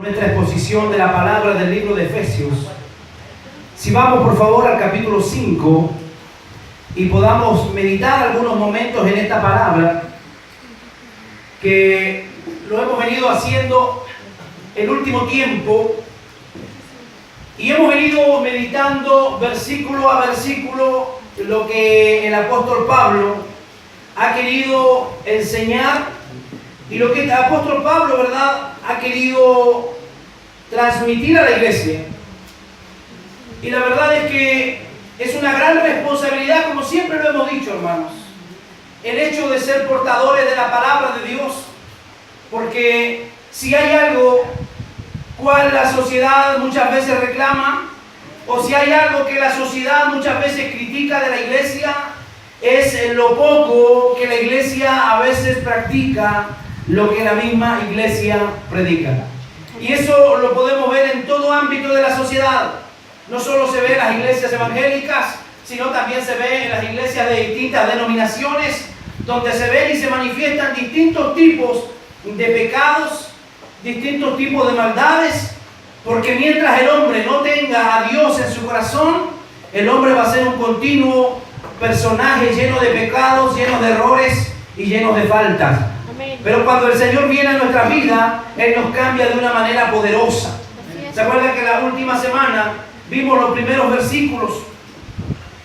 Nuestra exposición de la palabra del libro de Efesios. Si vamos por favor al capítulo 5 y podamos meditar algunos momentos en esta palabra, que lo hemos venido haciendo el último tiempo y hemos venido meditando versículo a versículo lo que el apóstol Pablo ha querido enseñar y lo que el apóstol Pablo, ¿verdad?, ha querido transmitir a la iglesia. Y la verdad es que es una gran responsabilidad, como siempre lo hemos dicho, hermanos, el hecho de ser portadores de la palabra de Dios, porque si hay algo cual la sociedad muchas veces reclama, o si hay algo que la sociedad muchas veces critica de la iglesia, es lo poco que la iglesia a veces practica lo que la misma iglesia predica. Y eso lo podemos ver en todo ámbito de la sociedad. No solo se ve en las iglesias evangélicas, sino también se ve en las iglesias de distintas denominaciones, donde se ven y se manifiestan distintos tipos de pecados, distintos tipos de maldades, porque mientras el hombre no tenga a Dios en su corazón, el hombre va a ser un continuo personaje lleno de pecados, lleno de errores y lleno de faltas. Pero cuando el Señor viene a nuestra vida, Él nos cambia de una manera poderosa. ¿Se acuerdan que la última semana vimos los primeros versículos,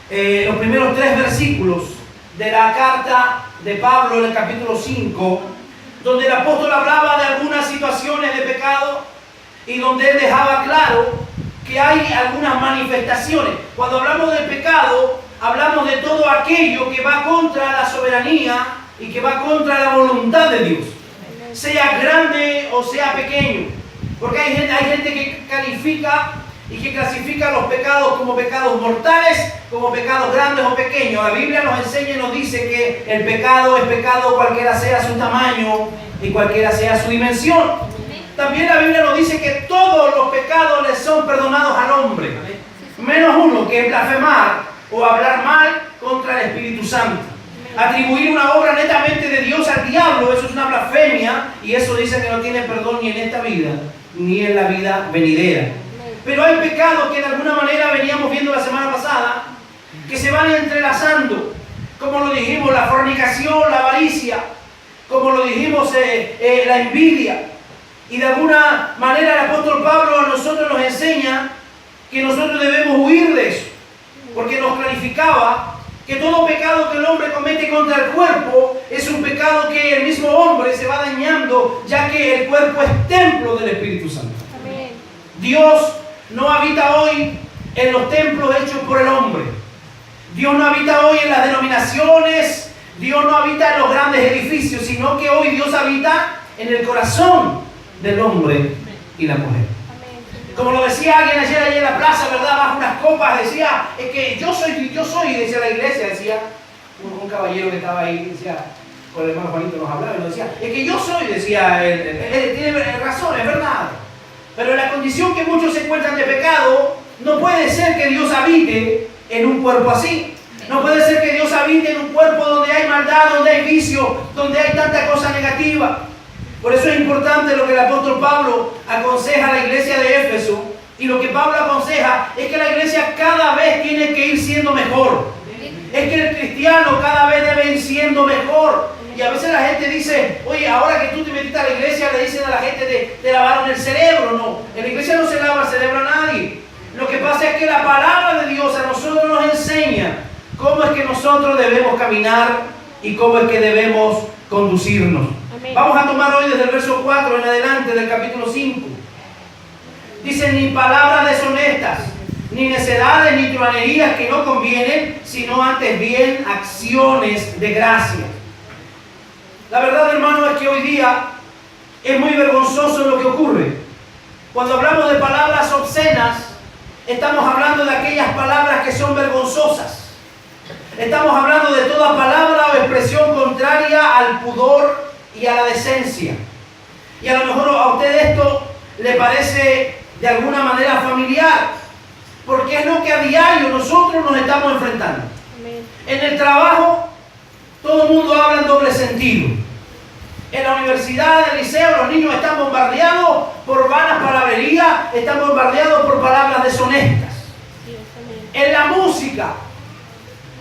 los primeros 3 versículos de la carta de Pablo en el capítulo 5, donde el apóstol hablaba de algunas situaciones de pecado y donde él dejaba claro que hay algunas manifestaciones? Cuando hablamos del pecado, hablamos de todo aquello que va contra la soberanía y que va contra la voluntad de Dios, sea grande o sea pequeño, porque hay gente que califica y que clasifica los pecados como pecados mortales, como pecados grandes o pequeños. La Biblia nos enseña y nos dice que el pecado es pecado cualquiera sea su tamaño y cualquiera sea su dimensión. También la Biblia nos dice que todos los pecados le son perdonados al hombre, menos uno, que es blasfemar o hablar mal contra el Espíritu Santo. Atribuir una obra netamente de Dios al diablo, eso es una blasfemia, y eso dice que no tiene perdón ni en esta vida, ni en la vida venidera. Pero hay pecados que de alguna manera veníamos viendo la semana pasada, que se van entrelazando, como lo dijimos, la fornicación, la avaricia, como lo dijimos, la envidia. Y de alguna manera el apóstol Pablo a nosotros nos enseña que nosotros debemos huir de eso, porque nos clarificaba que todo pecado que el hombre comete contra el cuerpo es un pecado que el mismo hombre se va dañando, ya que el cuerpo es templo del Espíritu Santo. Amén. Dios no habita hoy en los templos hechos por el hombre. Dios no habita hoy en las denominaciones. Dios no habita en los grandes edificios, sino que hoy Dios habita en el corazón del hombre y la mujer. Como lo decía alguien ayer allí en la plaza, ¿verdad? Bajo unas copas, decía, es que yo soy, decía la iglesia, decía un caballero que estaba ahí, decía, con el hermano Juanito nos hablaba y nos decía, es que yo soy, decía él tiene razón, es verdad. Pero en la condición que muchos se encuentran de pecado, no puede ser que Dios habite en un cuerpo así. No puede ser que Dios habite en un cuerpo donde hay maldad, donde hay vicio, donde hay tanta cosa negativa. Por eso es importante lo que el apóstol Pablo aconseja a la iglesia de Éfeso. Y lo que Pablo aconseja es que la iglesia cada vez tiene que ir siendo mejor. Es que el cristiano cada vez debe ir siendo mejor. Y a veces la gente dice, oye, ahora que tú te metiste a la iglesia, le dicen a la gente, te lavaron el cerebro. No, en la iglesia no se lava el cerebro a nadie. Lo que pasa es que la palabra de Dios a nosotros nos enseña cómo es que nosotros debemos caminar y cómo es que debemos conducirnos. Amén. Vamos a tomar hoy desde el verso 4 en adelante del capítulo 5. Dice, ni palabras deshonestas, ni necedades, ni truhanerías que no convienen, sino antes bien acciones de gracia. La verdad, hermano, es que hoy día es muy vergonzoso lo que ocurre. Cuando hablamos de palabras obscenas, estamos hablando de aquellas palabras que son vergonzosas. Estamos hablando de toda palabra o expresión contraria al pudor y a la decencia. Y a lo mejor a usted esto le parece de alguna manera familiar, porque es lo que a diario nosotros nos estamos enfrentando. Amén. En el trabajo, todo el mundo habla en doble sentido. En la universidad, en el liceo, los niños están bombardeados por vanas palabras están bombardeados por palabras deshonestas. En la música,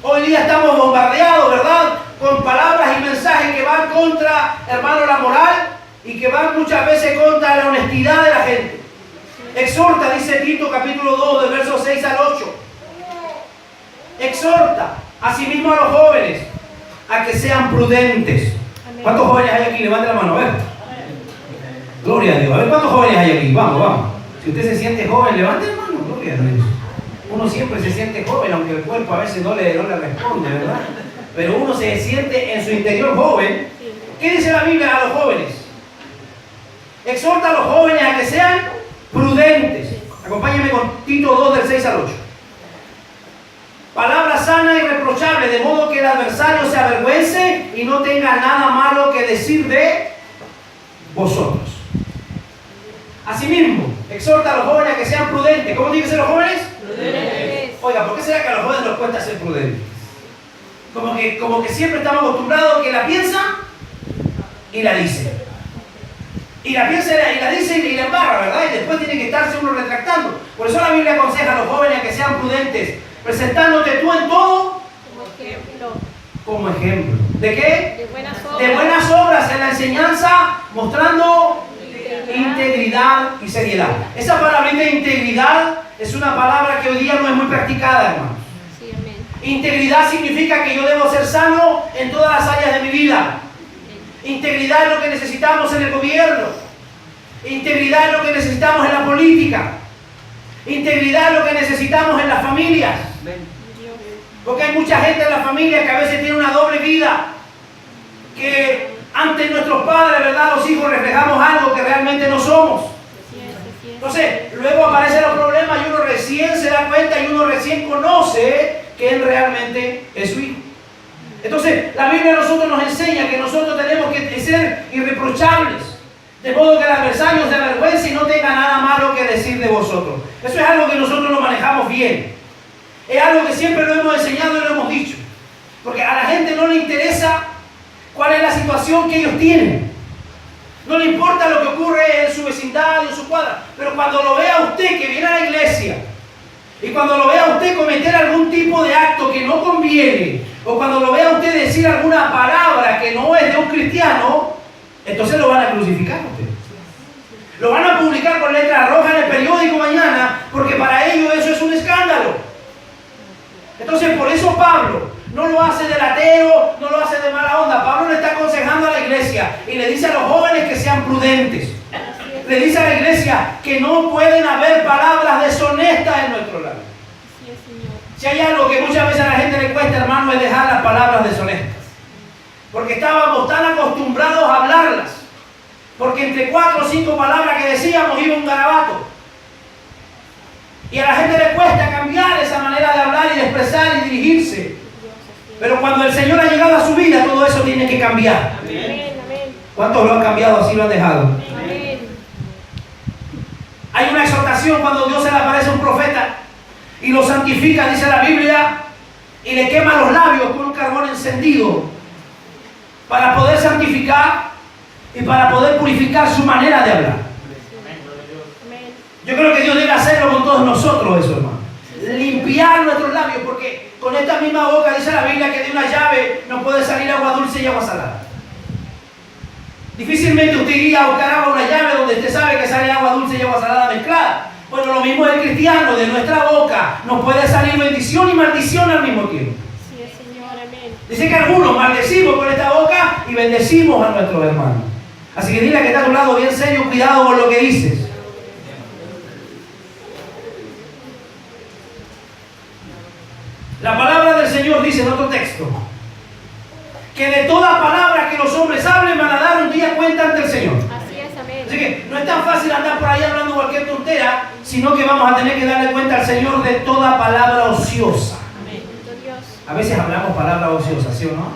hoy día estamos bombardeados, ¿verdad?, con palabras y mensajes que van contra, hermano, la moral y que van muchas veces contra la honestidad de la gente. Exhorta, dice Tito capítulo 2, del verso 6 al 8. Exhorta asimismo a los jóvenes a que sean prudentes. ¿Cuántos jóvenes hay aquí? Levante la mano, a ver. Gloria a Dios. A ver, ¿cuántos jóvenes hay aquí? Vamos, vamos. Si usted se siente joven, levante la mano. Gloria a Dios. Uno siempre se siente joven, aunque el cuerpo a veces no le responde, ¿verdad? Pero uno se siente en su interior joven. ¿Qué dice la Biblia a los jóvenes? Exhorta a los jóvenes a que sean prudentes. Acompáñenme con Tito 2, del 6 al 8. Palabra sana y reprochable, de modo que el adversario se avergüence y no tenga nada malo que decir de vosotros. Asimismo, exhorta a los jóvenes a que sean prudentes. ¿Cómo tienen que ser los jóvenes? Prudentes. Oiga, ¿por qué será que a los jóvenes nos cuesta ser prudentes? Como que siempre estamos acostumbrados a que la piensa y la dice. Y la piensa y la dice y la embarra, ¿verdad? Y después tiene que estarse uno retractando. Por eso la Biblia aconseja a los jóvenes a que sean prudentes, presentándote tú en todo como ejemplo. ¿De qué? De buenas obras. De buenas obras en la enseñanza, mostrando integridad y seriedad. Esa palabrita de integridad es una palabra que hoy día no es muy practicada, hermanos. Sí, amén. Integridad significa que yo debo ser sano en todas las áreas de mi vida. Integridad es lo que necesitamos en el gobierno. Integridad es lo que necesitamos en la política. Integridad es lo que necesitamos en las familias. Porque hay mucha gente en las familias que a veces tiene una doble vida. Que ante nuestros padres, ¿verdad?, los hijos reflejamos algo que realmente no somos. Entonces, luego aparecen los problemas y uno recién se da cuenta y uno recién conoce que él realmente es su hijo. Entonces, la Biblia a nosotros nos enseña que nosotros tenemos que ser irreprochables, de modo que el adversario se avergüence y no tenga nada malo que decir de vosotros. Eso es algo que nosotros lo manejamos bien. Es algo que siempre lo hemos enseñado y lo hemos dicho. Porque a la gente no le interesa cuál es la situación que ellos tienen. No le importa lo que ocurre en su vecindario, en su cuadra. Pero cuando lo vea usted que viene a la iglesia, y cuando lo vea usted cometer algún tipo de acto que no conviene, o cuando lo vea usted decir alguna palabra que no es de un cristiano, entonces lo van a crucificar a usted. Lo van a publicar con letras rojas en el periódico mañana, porque para ellos eso es un escándalo. Entonces, por eso Pablo no lo hace del ateo, no lo hace de mala onda. Pablo le está aconsejando a la iglesia y le dice a los jóvenes que sean prudentes. Le dice a la iglesia que no pueden haber palabras deshonestas en nuestro labio. Si hay algo que muchas veces a la gente le cuesta, hermano, es dejar las palabras deshonestas. Porque estábamos tan acostumbrados a hablarlas. Porque entre 4 o 5 palabras que decíamos iba un garabato. Y a la gente le cuesta cambiar esa manera de hablar y de expresar y dirigirse. Pero cuando el Señor ha llegado a su vida, todo eso tiene que cambiar. Amén. ¿Cuántos lo han cambiado así, lo han dejado? Amén. Hay una exhortación cuando Dios se le aparece a un profeta y lo santifica, dice la Biblia, y le quema los labios con un carbón encendido para poder santificar y para poder purificar su manera de hablar. Yo creo que Dios debe hacerlo con todos nosotros, eso, hermano. Limpiar nuestros labios, porque con esta misma boca dice la Biblia que de una llave no puede salir agua dulce y agua salada. Difícilmente usted iría a buscar agua una llave donde usted sabe que sale agua dulce y agua salada mezclada. Bueno, lo mismo es el cristiano, de nuestra boca nos puede salir bendición y maldición al mismo tiempo. Sí, Señor, amén. Dice que algunos maldecimos con esta boca y bendecimos a nuestros hermanos. Así que dile que está a tu lado bien serio, cuidado con lo que dices. La palabra del Señor dice en otro texto que de todas palabras que los hombres hablen van a dar un día cuenta ante el Señor. Así es, amén. Así que no es tan fácil andar por ahí hablando cualquier tontera, sino que vamos a tener que darle cuenta al Señor de toda palabra ociosa. Amén. Dios. A veces hablamos palabras ociosas, ¿sí o no?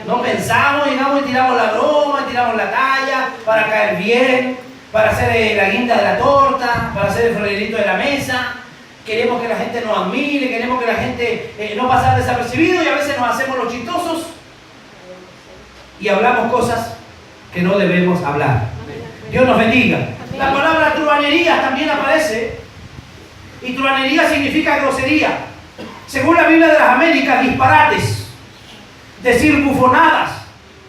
No pensamos, llegamos y tiramos la broma, tiramos la talla para caer bien, para hacer la guinda de la torta, para hacer el florerito de la mesa. Queremos que la gente nos admire, queremos que la gente no pasar desapercibido y a veces nos hacemos los chistosos y hablamos cosas que no debemos hablar. Dios nos bendiga. La palabra truhanería también aparece. Y truhanería significa grosería. Según la Biblia de las Américas, disparates, decir bufonadas,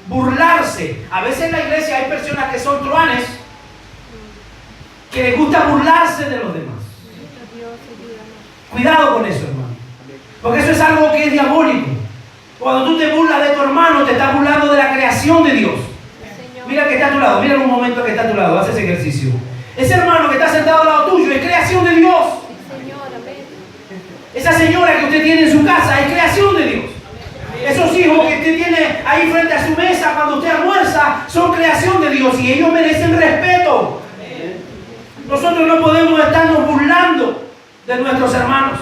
burlarse. A veces en la iglesia hay personas que son truhanes, que les gusta burlarse de los demás. Cuidado con eso, hermano. Porque eso es algo que es diabólico. Cuando tú te burlas de tu hermano, te estás burlando de la creación de Dios. Mira que está a tu lado, mira en un momento que está a tu lado, haz ese ejercicio. Ese hermano que está sentado al lado tuyo es creación de Dios. Esa señora que usted tiene en su casa es creación de Dios. Esos hijos que usted tiene ahí frente a su mesa cuando usted almuerza son creación de Dios y ellos merecen respeto. Nosotros no podemos estarnos burlando de nuestros hermanos.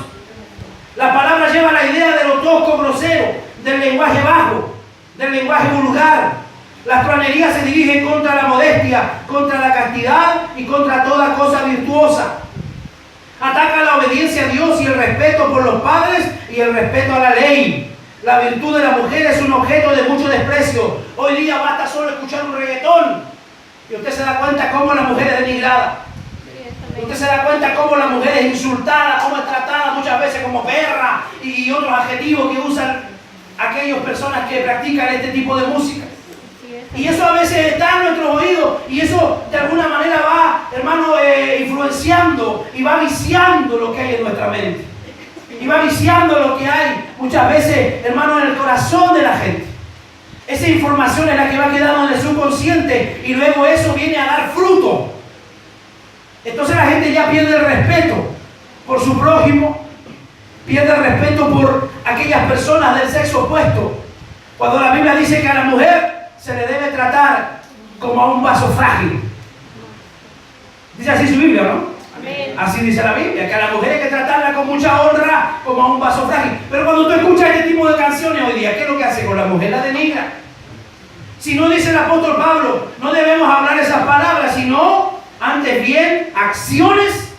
La palabra lleva la idea de lo tosco, grosero, del lenguaje bajo, del lenguaje vulgar. Las truhanerías se dirigen contra la modestia, contra la castidad y contra toda cosa virtuosa. Ataca la obediencia a Dios y el respeto por los padres y el respeto a la ley. La virtud de la mujer es un objeto de mucho desprecio. Hoy día basta solo escuchar un reggaetón y usted se da cuenta cómo la mujer es denigrada. Usted se da cuenta cómo la mujer es insultada, cómo es tratada muchas veces como perra y otros adjetivos que usan aquellas personas que practican este tipo de música. Y eso a veces está en nuestros oídos y eso de alguna manera va, hermano, influenciando y va viciando lo que hay en nuestra mente. Y va viciando lo que hay muchas veces, hermano, en el corazón de la gente. Esa información es la que va quedando en el subconsciente y luego eso viene a dar fruto. Entonces la gente ya pierde el respeto por su prójimo, pierde el respeto por aquellas personas del sexo opuesto. Cuando la Biblia dice que a la mujer se le debe tratar como a un vaso frágil. Dice así su Biblia, ¿no? Amén. Así dice la Biblia, que a la mujer hay que tratarla con mucha honra como a un vaso frágil. Pero cuando tú escuchas este tipo de canciones hoy día, ¿qué es lo que hace con la mujer? La denigra. Si no dice el apóstol Pablo, no debemos hablar esas palabras, sino antes bien acciones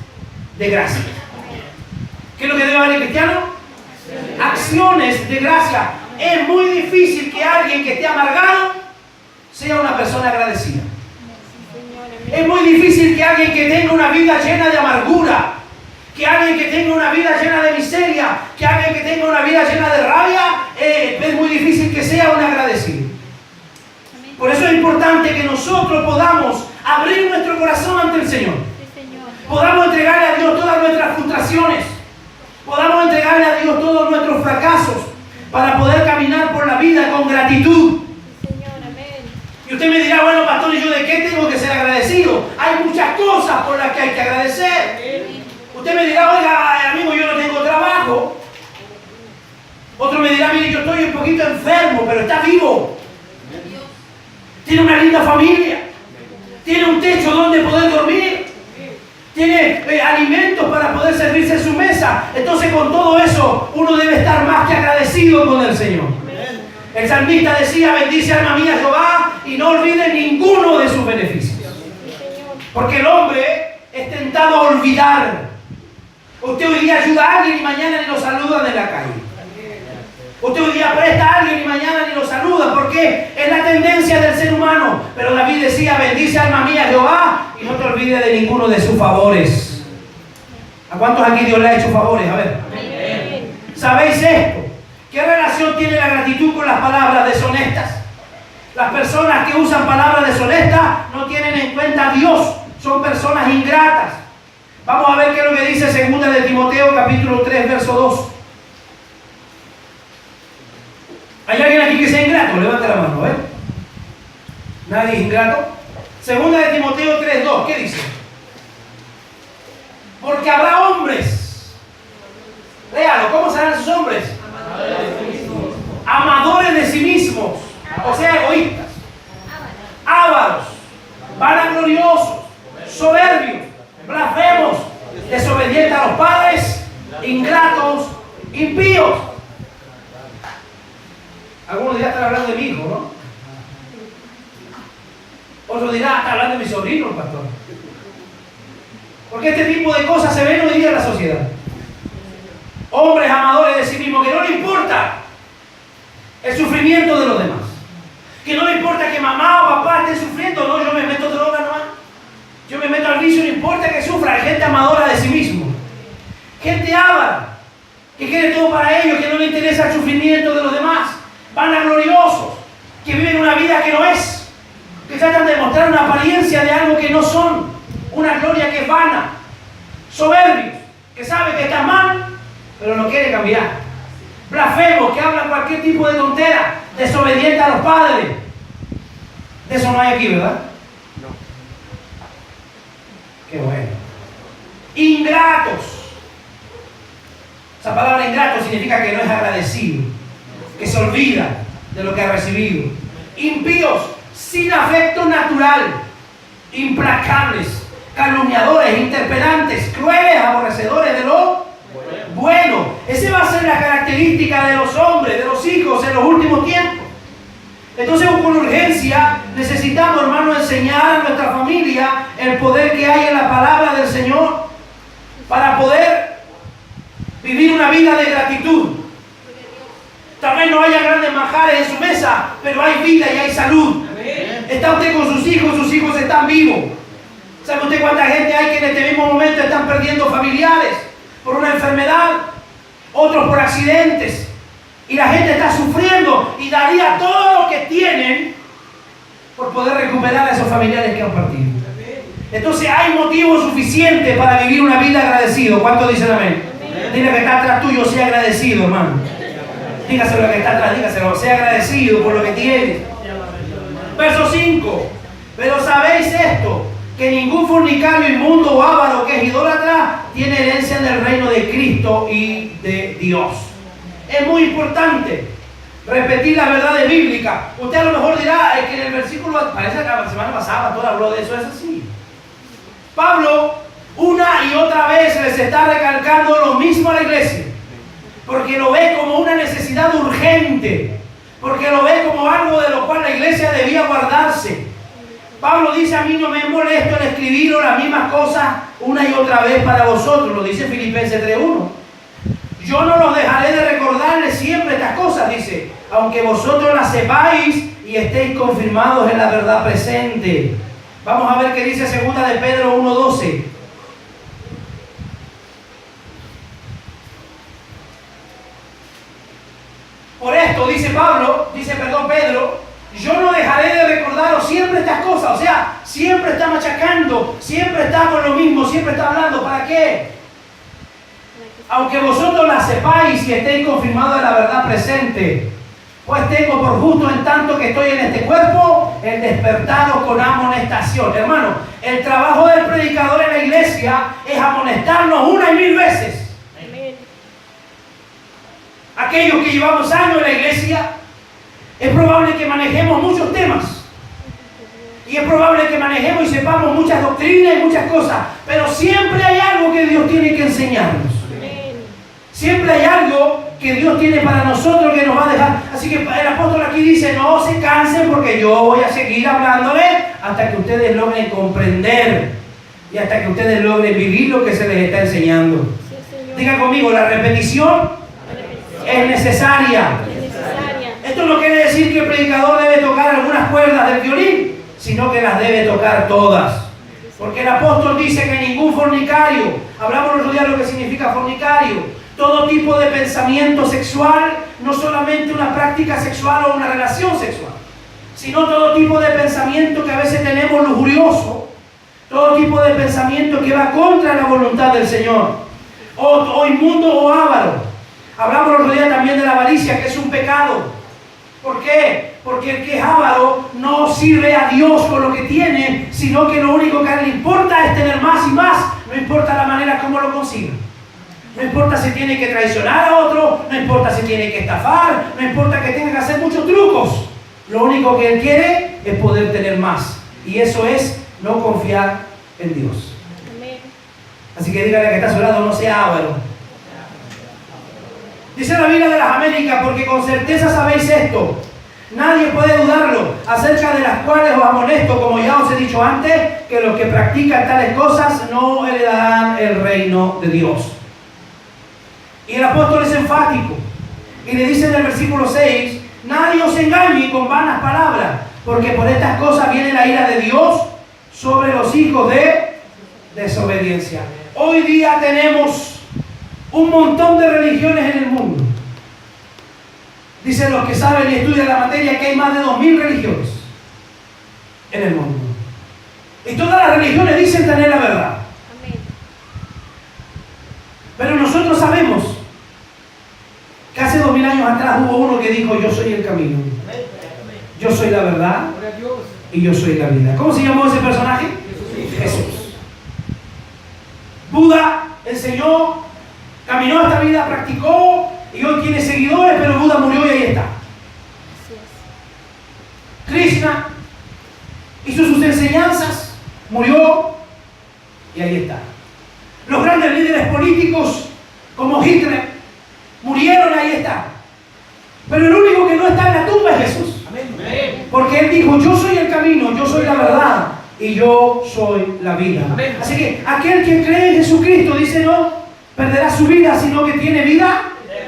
de gracia. ¿Qué es lo que debe haber el cristiano? Acciones de gracia. Es muy difícil que alguien que esté amargado sea una persona agradecida. Es muy difícil que alguien que tenga una vida llena de amargura, que alguien que tenga una vida llena de miseria, que alguien que tenga una vida llena de rabia, es muy difícil que sea un agradecido. Por eso es importante que nosotros podamos abrir nuestro corazón ante el Señor. Podamos entregarle a Dios todas nuestras frustraciones. Podamos entregarle a Dios todos nuestros fracasos para poder caminar por la vida con gratitud. Y usted me dirá, bueno, pastor, ¿y yo de qué tengo que ser agradecido? Hay muchas cosas por las que hay que agradecer. Usted me dirá, oiga, amigo, yo no tengo trabajo. Otro me dirá, mire, yo estoy un poquito enfermo, pero está vivo. Tiene una linda familia. Tiene un techo donde poder dormir. Tiene alimentos para poder servirse en su mesa. Entonces, con todo eso, uno debe estar más que agradecido con el Señor. El salmista decía, bendice alma mía Jehová y no olvide ninguno de sus beneficios. Porque el hombre es tentado a olvidar. Usted hoy día ayuda a alguien y mañana ni lo saludan en la calle. Usted hoy día presta a alguien y mañana ni lo saluda. Porque es la tendencia del ser humano. Pero David decía, bendice alma mía Jehová y no te olvides de ninguno de sus favores. ¿A cuántos aquí Dios le ha hecho favores? A ver. ¿Sabéis esto? ¿Qué relación tiene la gratitud con las palabras deshonestas? Las personas que usan palabras deshonestas no tienen en cuenta a Dios. Son personas ingratas. Vamos a ver qué es lo que dice 2 de Timoteo capítulo 3 verso 2. ¿Hay alguien aquí que sea ingrato? Levanta la mano, ¿eh? ¿Nadie es ingrato? 2 de Timoteo 3, 2, ¿qué dice? Porque habrá hombres. Léalo, ¿cómo serán esos hombres? Amadores de sí mismos, o sea, egoístas, ávaros, vanagloriosos, soberbios, blasfemos, desobedientes a los padres, ingratos, impíos. Algunos dirán, están hablando de mi hijo, ¿no? Otros dirán, está hablando de mi sobrino, pastor. Porque este tipo de cosas se ven hoy día en la sociedad. Hombres amadores de sí mismos, que no le importa el sufrimiento de los demás. Que no le importa que mamá o papá estén sufriendo. No, yo me meto droga nomás. Yo me meto al vicio, no importa que sufra. Hay gente amadora de sí mismo. Gente avara, que quiere todo para ellos, que no le interesa el sufrimiento de los demás. Vanagloriosos, que viven una vida que no es. Que tratan de mostrar una apariencia de algo que no son. Una gloria que es vana. Soberbios, que sabe que está mal, pero no quiere cambiar. Blasfemos, que hablan cualquier tipo de tontera. Desobedientes a los padres. De eso no hay aquí, ¿verdad? No. Qué bueno. Ingratos. Esa palabra ingrato significa que no es agradecido, que se olvida de lo que ha recibido. Impíos, sin afecto natural, implacables, calumniadores, interpelantes, crueles, aborrecedores de lo bueno. Esa va a ser la característica de los hombres, de los hijos en los últimos tiempos. Entonces, con urgencia, necesitamos, hermano, enseñar a nuestra familia el poder que hay en la palabra del Señor para poder vivir una vida de gratitud. Tal vez no haya grandes manjares en su mesa, pero hay vida y hay salud. Está usted con sus hijos están vivos. ¿Sabe usted cuánta gente hay que en este mismo momento están perdiendo familiares por una enfermedad? Otros por accidentes. Y la gente está sufriendo y daría todo lo que tienen por poder recuperar a esos familiares que han partido. Entonces hay motivo suficiente para vivir una vida agradecido. ¿Cuántos dicen amén? Dile que está atrás tuyo, sea agradecido, hermano. Dígaselo a que está atrás, dígaselo, sea agradecido por lo que tienes. Verso 5. Pero sabéis esto, que ningún fornicario, inmundo o avaro que es idólatra tiene herencia en el reino de Cristo y de Dios. Es muy importante repetir las verdades bíblicas. Usted a lo mejor dirá que en el versículo, parece que la semana pasada todo habló de eso, es así. Pablo una y otra vez les está recalcando lo mismo a la iglesia, porque lo ve como una necesidad urgente, porque lo ve como algo de lo cual la iglesia debía guardarse. Pablo dice: a mí no me molesto en escribiros las mismas cosas una y otra vez para vosotros, lo dice Filipenses 3:1. Yo no los dejaré de recordarles siempre estas cosas, dice, aunque vosotros las sepáis y estéis confirmados en la verdad presente. Vamos a ver qué dice 2 de Pedro 1:12. Por esto, dice Pedro, yo no dejaré de recordaros siempre estas cosas. O sea, siempre está machacando, siempre está con lo mismo, siempre está hablando. ¿Para qué? Aunque vosotros las sepáis y estéis confirmados en la verdad presente, pues tengo por justo, en tanto que estoy en este cuerpo, el despertaros con amonestación. Hermano, el trabajo del predicador en la iglesia es amonestarnos una y mil veces. Amén. Aquellos que llevamos años en la iglesia, es probable que manejemos muchos temas. Y es probable que manejemos y sepamos muchas doctrinas y muchas cosas. Pero siempre hay algo que Dios tiene que enseñarnos. Siempre hay algo que Dios tiene para nosotros que nos va a dejar. Así que el apóstol aquí dice: no se cansen, porque yo voy a seguir hablándoles hasta que ustedes logren comprender y hasta que ustedes logren vivir lo que se les está enseñando. Sí, diga conmigo: la repetición es necesaria. Esto no quiere decir que el predicador debe tocar algunas cuerdas del violín, sino que las debe tocar todas. Porque el apóstol dice que ningún fornicario, hablamos el otro día de lo que significa fornicario, todo tipo de pensamiento sexual, no solamente una práctica sexual o una relación sexual, sino todo tipo de pensamiento que a veces tenemos lujurioso, todo tipo de pensamiento que va contra la voluntad del Señor, o inmundo o avaro. Hablamos el otro día también de la avaricia, que es un pecado. ¿Por qué? Porque el que es avaro no sirve a Dios con lo que tiene, sino que lo único que a él le importa es tener más y más, no importa la manera como lo consiga. No importa si tiene que traicionar a otro, no importa si tiene que estafar, no importa que tenga que hacer muchos trucos. Lo único que él quiere es poder tener más. Y eso es no confiar en Dios. Amén. Así que dígale que está a su lado: no sea avaro. Dice la Biblia de las Américas: porque con certeza sabéis esto, nadie puede dudarlo, acerca de las cuales os amonesto, como ya os he dicho antes, que los que practican tales cosas no heredarán el reino de Dios. Y el apóstol es enfático y le dice en el versículo 6: nadie os engañe con vanas palabras, porque por estas cosas viene la ira de Dios sobre los hijos de desobediencia. Hoy día tenemos un montón de religiones en el mundo. Dicen los que saben y estudian la materia que hay más de 2000 religiones en el mundo. Y todas las religiones dicen tener la verdad. Amén. Pero nosotros sabemos que hace 2000 años atrás hubo uno que dijo: yo soy el camino, yo soy la verdad y yo soy la vida. ¿Cómo se llamó ese personaje? Jesús. Buda enseñó, caminó esta vida, practicó y hoy tiene seguidores, pero Buda murió y ahí está. Así es. Krishna hizo sus enseñanzas, murió y ahí está. Los grandes líderes políticos como Hitler murieron y ahí está. Pero el único que no está en la tumba es Jesús. Porque Él dijo: yo soy el camino, yo soy la verdad y yo soy la vida. Así que aquel que cree en Jesucristo, dice, no perderá su vida, sino que tiene vida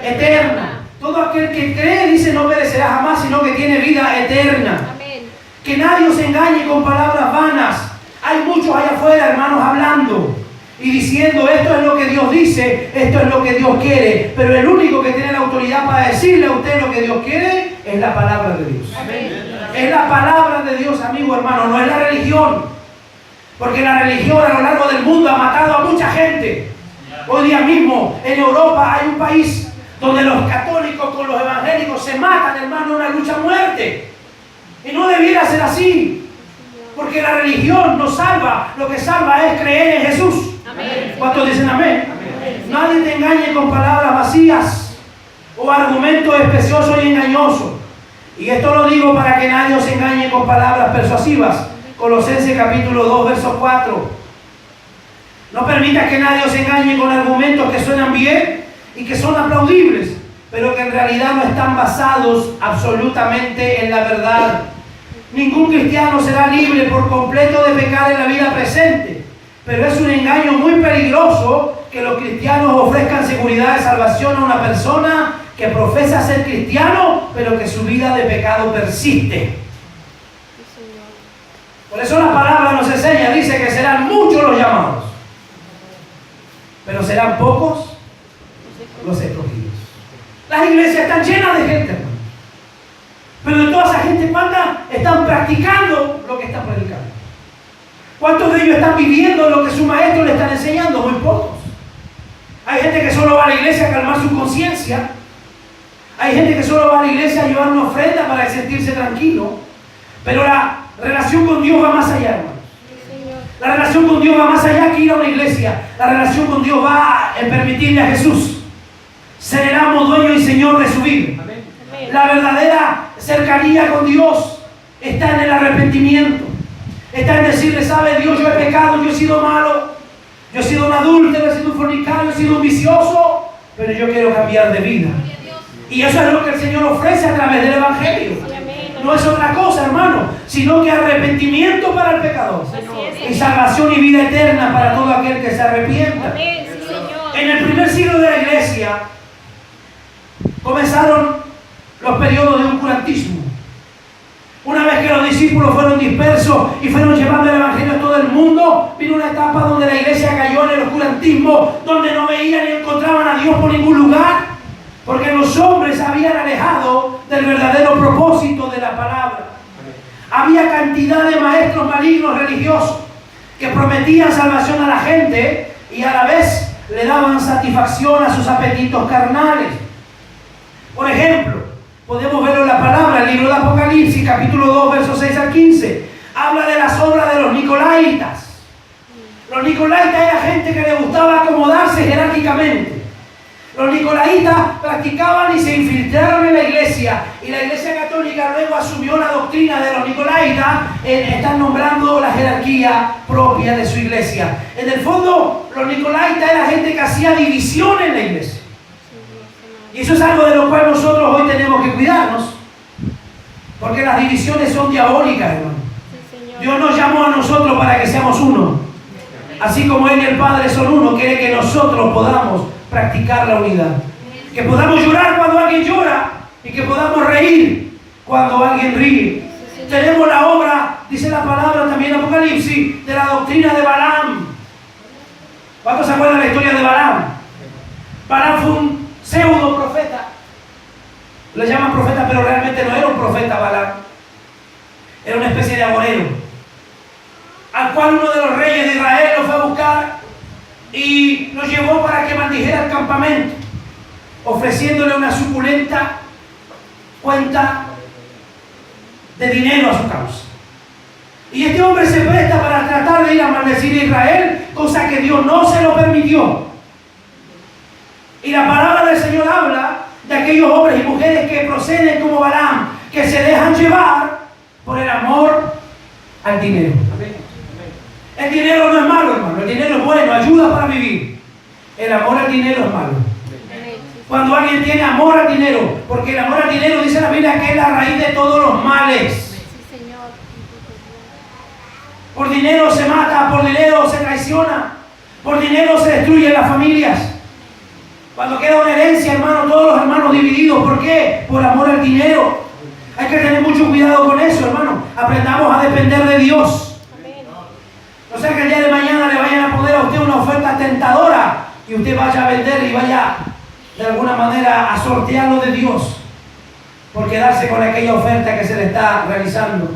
eterna. Todo aquel que cree, dice, no perecerá jamás, sino que tiene vida eterna. Amén. Que nadie os engañe con palabras vanas. Hay muchos allá afuera, hermanos, hablando y diciendo: esto es lo que Dios dice, esto es lo que Dios quiere. Pero el único que tiene la autoridad para decirle a usted lo que Dios quiere es la palabra de Dios. Amén. Es la palabra de Dios, amigo hermano, no es la religión. Porque la religión a lo largo del mundo ha matado a mucha gente. Hoy día mismo en Europa hay un país donde los católicos con los evangélicos se matan, hermano, en una lucha a muerte. Y no debiera ser así. Porque la religión no salva, lo que salva es creer en Jesús. Amén. ¿Cuántos dicen amén? Amén. Nadie te engañe con palabras vacías o argumentos especiosos y engañosos. Y esto lo digo para que nadie os engañe con palabras persuasivas. Colosenses capítulo 2, verso 4. No permitas que nadie os engañe con argumentos que suenan bien y que son aplaudibles, pero que en realidad no están basados absolutamente en la verdad. Ningún cristiano será libre por completo de pecar en la vida presente, pero es un engaño muy peligroso que los cristianos ofrezcan seguridad de salvación a una persona que profesa ser cristiano, pero que su vida de pecado persiste. Sí, Señor. Por eso la palabra nos enseña, dice que serán muchos los llamados, pero serán pocos los escogidos. Las iglesias están llenas de gente, hermano. Pero de toda esa gente, ¿cuántas están practicando lo que están predicando? ¿Cuántos de ellos están viviendo lo que su maestro le están enseñando? Muy pocos. Hay gente que solo va a la iglesia a calmar su conciencia. Hay gente que solo va a la iglesia a llevar una ofrenda para sentirse tranquilo. Pero la relación con Dios va más allá, hermano. Sí, Señor. La relación con Dios va más allá que ir a una iglesia. La relación con Dios va en permitirle a Jesús ser el amo, dueño y Señor de su vida. Amén. La verdadera cercanía con Dios está en el arrepentimiento. Está en decirle: ¿sabe Dios? Yo he pecado, yo he sido malo, yo he sido un adúltero, he sido un fornicario, he sido un vicioso, pero yo quiero cambiar de vida. Y eso es lo que el Señor ofrece a través del Evangelio. Sí, amén. No es otra cosa, hermano, sino que arrepentimiento para el pecador Así y es. salvación y vida eterna para todo aquel que se arrepienta. Amén, sí, Señor. En el primer siglo de la iglesia comenzaron los periodos de oscurantismo. Una vez que los discípulos fueron dispersos y fueron llevando el evangelio a todo el mundo, vino una etapa donde la iglesia cayó en el oscurantismo, donde no veían ni encontraban a Dios por ningún lugar, porque los hombres se habían alejado del verdadero propósito de la palabra. Había cantidad de maestros malignos religiosos que prometían salvación a la gente y a la vez le daban satisfacción a sus apetitos carnales. Por ejemplo, podemos verlo en la palabra, el libro de Apocalipsis, capítulo 2, versos 6 al 15. Habla de las obras de los nicolaitas. Los nicolaitas eran gente que le gustaba acomodarse jerárquicamente. Los nicolaitas practicaban y se infiltraron en la iglesia. Y la iglesia católica luego asumió la doctrina de los nicolaitas. Están nombrando la jerarquía propia de su iglesia. En el fondo, los nicolaitas eran gente que hacía división en la iglesia. Y eso es algo de lo cual nosotros hoy tenemos que cuidarnos. Porque las divisiones son diabólicas, hermano. Sí, Señor. Dios nos llamó a nosotros para que seamos uno. Así como Él y el Padre son uno, quiere que nosotros podamos practicar la unidad. Que podamos llorar cuando alguien llora y que podamos reír cuando alguien ríe. Tenemos la obra, dice la palabra también en Apocalipsis, de la doctrina de Balaam. ¿Cuántos se acuerdan de la historia de Balaam? Balaam fue un pseudo profeta. Le llaman profeta, pero realmente no era un profeta Balaam. Era una especie de agorero, al cual uno de los reyes de Israel lo fue a buscar y lo llevó para que maldijera el campamento, ofreciéndole una suculenta cuenta de dinero a su causa. Y este hombre se presta para tratar de ir a maldecir a Israel, cosa que Dios no se lo permitió. Y la palabra del Señor habla de aquellos hombres y mujeres que proceden como Balaam, que se dejan llevar por el amor al dinero. El dinero no es malo, hermano. El dinero es bueno, ayuda para vivir. El amor al dinero es malo. Cuando alguien tiene amor al dinero, porque el amor al dinero, dice la Biblia, que es la raíz de todos los males. Por dinero se mata, por dinero se traiciona, por dinero se destruyen las familias. Cuando queda una herencia, hermano, todos los hermanos divididos. ¿Por qué? Por amor al dinero. Hay que tener mucho cuidado con eso, hermano. Aprendamos a depender de Dios. No sea que el día de mañana le vayan a poner a usted una oferta tentadora y usted vaya a vender y vaya de alguna manera a sortearlo de Dios por quedarse con aquella oferta que se le está realizando.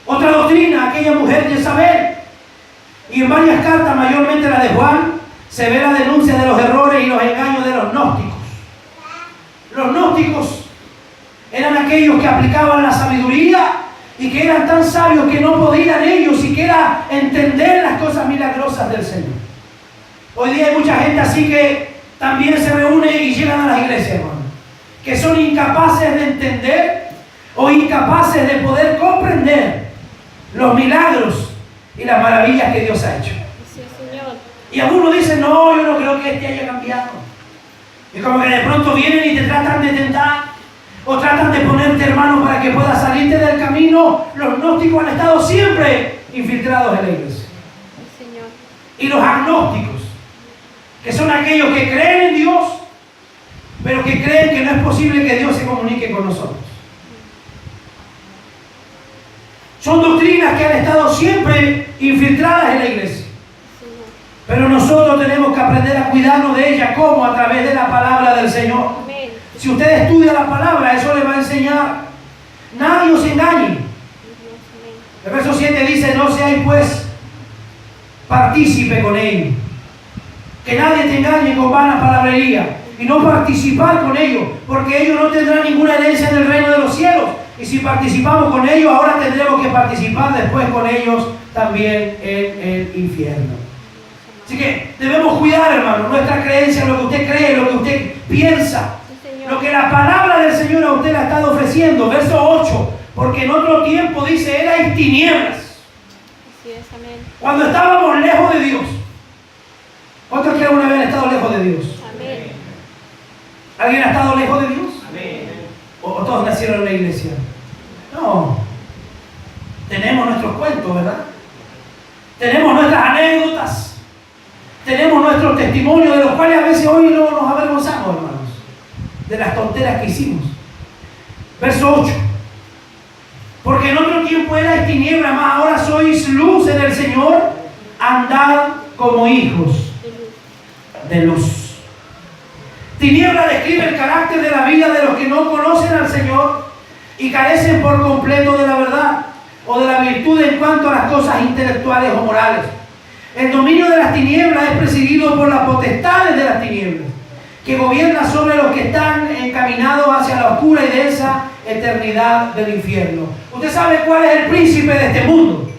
Otra doctrina, aquella mujer Jezabel. Y en varias cartas, mayormente la de Juan, se ve la denuncia de los errores y los engaños de los gnósticos. Los gnósticos eran aquellos que aplicaban la sabiduría y que eran tan sabios que no podían ellos siquiera entender las cosas milagrosas del Señor. Hoy día hay mucha gente así que también se reúne y llegan a las iglesias, hermano, que son incapaces de entender o incapaces de poder comprender los milagros y las maravillas que Dios ha hecho. Sí, Señor. Y algunos dicen, no, yo no creo que este haya cambiado. Y como que de pronto vienen y te tratan de tentar o tratan de ponerte, hermano, para que puedas salirte del camino. Los gnósticos han estado siempre infiltrados en la iglesia. Sí, Señor. Y los agnósticos, que son aquellos que creen en Dios, pero que creen que no es posible que Dios se comunique con nosotros. Son doctrinas que han estado siempre infiltradas en la iglesia. Pero nosotros tenemos que aprender a cuidarnos de ellas. ¿Cómo? A través de la palabra del Señor. Amén. Si usted estudia la palabra, eso le va a enseñar. Nadie os engañe. El verso 7 dice, no seáis pues partícipe con ellos. Que nadie te engañe con vana palabrería. Y no participar con ellos, porque ellos no tendrán ninguna herencia en el reino de los cielos. Y si participamos con ellos, ahora tendremos que participar después con ellos también en el infierno. Así que debemos cuidar, hermano, nuestra creencia, lo que usted cree, lo que usted piensa, lo que la palabra del Señor a usted le ha estado ofreciendo. Verso 8, porque en otro tiempo dice, erais tinieblas. Así es, amén. Cuando estábamos lejos de Dios. ¿Cuántos que alguna vez han estado lejos de Dios? Amén. ¿Alguien ha estado lejos de Dios? Amén. ¿O todos nacieron en la iglesia? No. Tenemos nuestros cuentos, ¿verdad? Tenemos nuestras anécdotas. Tenemos nuestros testimonios, de los cuales a veces hoy no nos avergonzamos, hermanos, de las tonteras que hicimos. Verso 8. Porque en otro tiempo erais tinieblas, mas ahora sois luz en el Señor. Andad como hijos de luz. Tiniebla describe el carácter de la vida de los que no conocen al Señor y carecen por completo de la verdad o de la virtud en cuanto a las cosas intelectuales o morales. El dominio de las tinieblas es presidido por las potestades de las tinieblas, que gobiernan sobre los que están encaminados hacia la oscura y densa eternidad del infierno. ¿Usted sabe cuál es el príncipe de este mundo?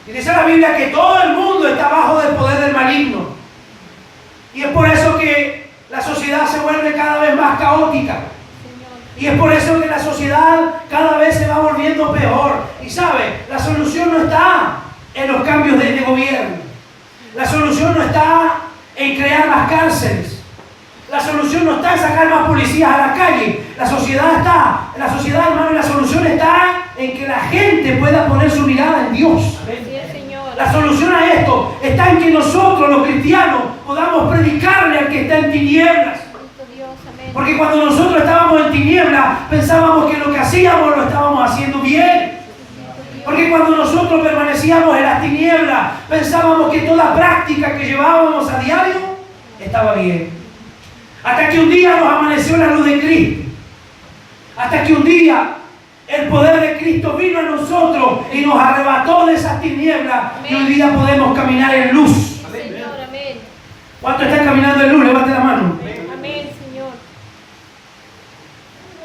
Y dice la Biblia que todo el mundo está bajo del poder del maligno. Y es por eso que la sociedad se vuelve cada vez más caótica. Y es por eso que la sociedad cada vez se va volviendo peor. Y sabe, la solución no está en los cambios de gobierno. La solución no está en crear más cárceles. La solución no está en sacar más policías a la calle. La sociedad, hermano, la solución está en que la gente pueda poner su mirada en Dios. Así es, Señor. La solución a esto está en que nosotros, los cristianos, podamos predicarle al que está en tinieblas. Cristo Dios, amén. Porque cuando nosotros estábamos en tinieblas, pensábamos que lo que hacíamos lo estábamos haciendo bien. Porque cuando nosotros permanecíamos en las tinieblas, pensábamos que toda práctica que llevábamos a diario estaba bien. Hasta que un día nos amaneció la luz de Cristo. Hasta que un día el poder de Cristo vino a nosotros y nos arrebató de esas tinieblas. Y hoy día podemos caminar en luz. Señor, amén. ¿Cuántos están caminando en luz? Levante la mano. Amén, Señor.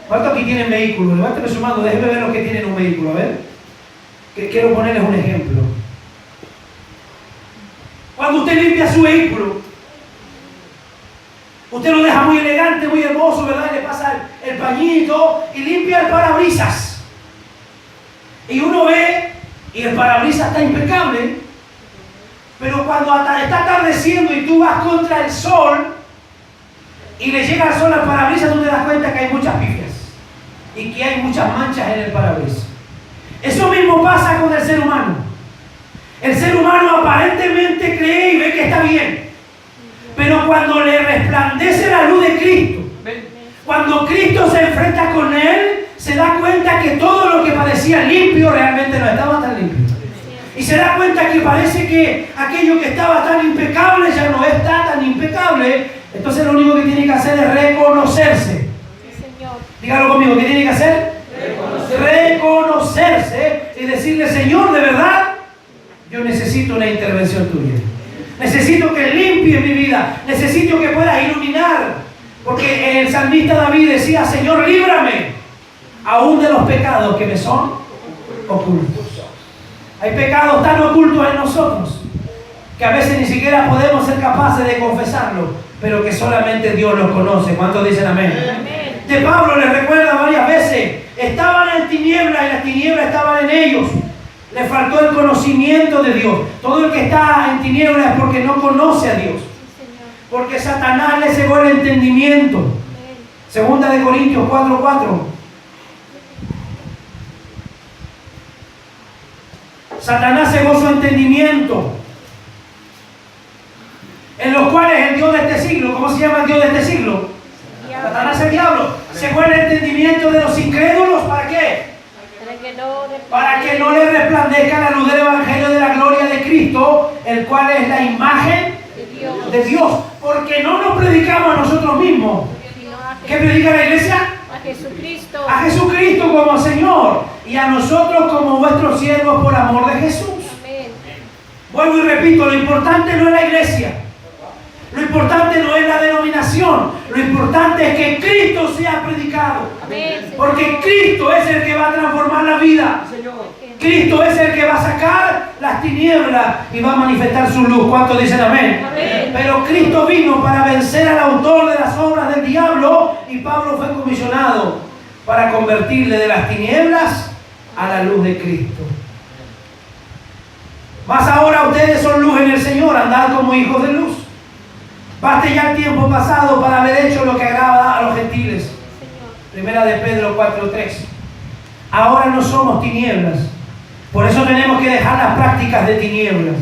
¿Cuántos aquí tienen vehículo? Levánteme su mano, déjenme ver los que tienen un vehículo, a ver. Que quiero ponerles un ejemplo. Cuando usted limpia su vehículo, usted lo deja muy elegante, muy hermoso, ¿verdad? Le pasa el pañito y limpia el parabrisas. Y uno ve, y el parabrisas está impecable, pero cuando está atardeciendo y tú vas contra el sol, y le llega el sol al parabrisas, tú te das cuenta que hay muchas pifias y que hay muchas manchas en el parabrisas. Eso mismo pasa con el ser humano. El ser humano aparentemente cree y ve que está bien, pero cuando le resplandece la luz de Cristo, cuando Cristo se enfrenta con él, se da cuenta que todo lo que parecía limpio realmente no estaba tan limpio. Y se da cuenta que parece que aquello que estaba tan impecable ya no está tan impecable. Entonces lo único que tiene que hacer es reconocerse. Sí, Señor. Dígalo conmigo, ¿qué tiene que hacer? Reconocerse y decirle: Señor, de verdad, yo necesito una intervención tuya. Necesito que limpies mi vida. Necesito que puedas iluminar. Porque el salmista David decía: Señor, líbrame aún de los pecados que me son ocultos. Hay pecados tan ocultos en nosotros que a veces ni siquiera podemos ser capaces de confesarlo, pero que solamente Dios los conoce. ¿Cuántos dicen amén? Amén. De Pablo les recuerda varias veces: estaban en tinieblas y las tinieblas estaban en ellos. Le faltó el conocimiento de Dios. Todo el que está en tinieblas es porque no conoce a Dios. Sí, Señor. Porque Satanás le cegó el entendimiento. Amén. Segunda de Corintios 4:4. Satanás cegó su entendimiento, en los cuales el Dios de este siglo, ¿cómo se llama el Dios de este siglo? Diablo. Satanás es el diablo. Cegó el entendimiento de los incrédulos. ¿Para qué? Para que no le resplandezca la luz del Evangelio de la gloria de Cristo, el cual es la imagen de Dios. Porque no nos predicamos a nosotros mismos. ¿Qué predica la iglesia? A Jesucristo. A Jesucristo como Señor y a nosotros como vuestros siervos por amor de Jesús. Amén. Vuelvo y repito, lo importante no es la iglesia. Lo importante no es la denominación. Lo importante es que Cristo sea predicado. Amén. Porque Cristo es el que va a transformar la vida. Cristo es el que va a sacar las tinieblas y va a manifestar su luz. ¿Cuántos dicen amén? Amén. Pero Cristo vino para vencer al autor de las obras del diablo, y Pablo fue comisionado para convertirle de las tinieblas a la luz de Cristo. Más ahora ustedes son luz en el Señor, andad como hijos de luz. Baste ya el tiempo pasado para haber hecho lo que agrada a los gentiles. Primera de Pedro 4:3. Ahora no somos tinieblas. Por eso tenemos que dejar las prácticas de tinieblas.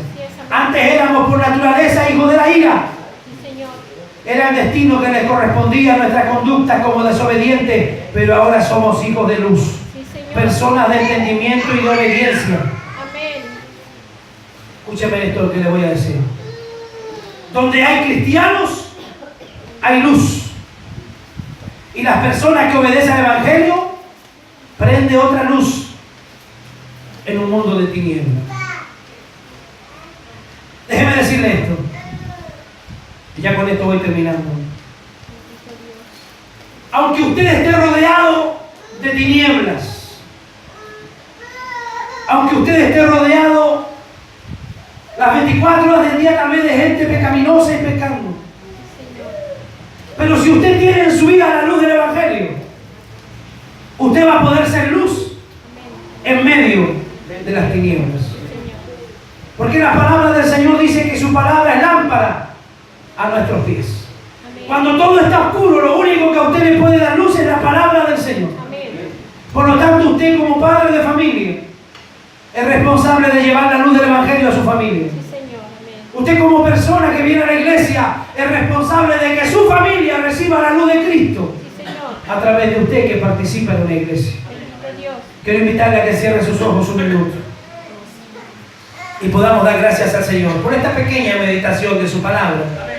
Antes éramos por naturaleza hijos de la ira. Sí, Señor. Era el destino que les correspondía a nuestra conducta como desobedientes, pero ahora somos hijos de luz. Sí, Señor. Personas de entendimiento y de obediencia. Amén. Escúcheme esto que les voy a decir. Donde hay cristianos, hay luz. Y las personas que obedecen al Evangelio, prende otra luz en un mundo de tinieblas. Déjeme decirle esto. Y ya con esto voy terminando. Aunque usted esté rodeado de tinieblas, aunque usted esté rodeado las 24 horas del día tal vez de gente pecaminosa y pecando, pero si usted tiene en su vida la luz del Evangelio, usted va a poder ser luz en medio de las tinieblas. Porque la palabra del Señor dice que su palabra es lámpara a nuestros pies. Cuando todo está oscuro, lo único que a usted le puede dar luz es la palabra del Señor. Por lo tanto, usted como padre de familia es responsable de llevar la luz del Evangelio a su familia. Usted como persona que viene a la iglesia es responsable de que su familia reciba la luz de Cristo. a través de usted que participa en una iglesia. Bendito Dios. Quiero invitarle a que cierre sus ojos un minuto y podamos dar gracias al Señor por esta pequeña meditación de su palabra.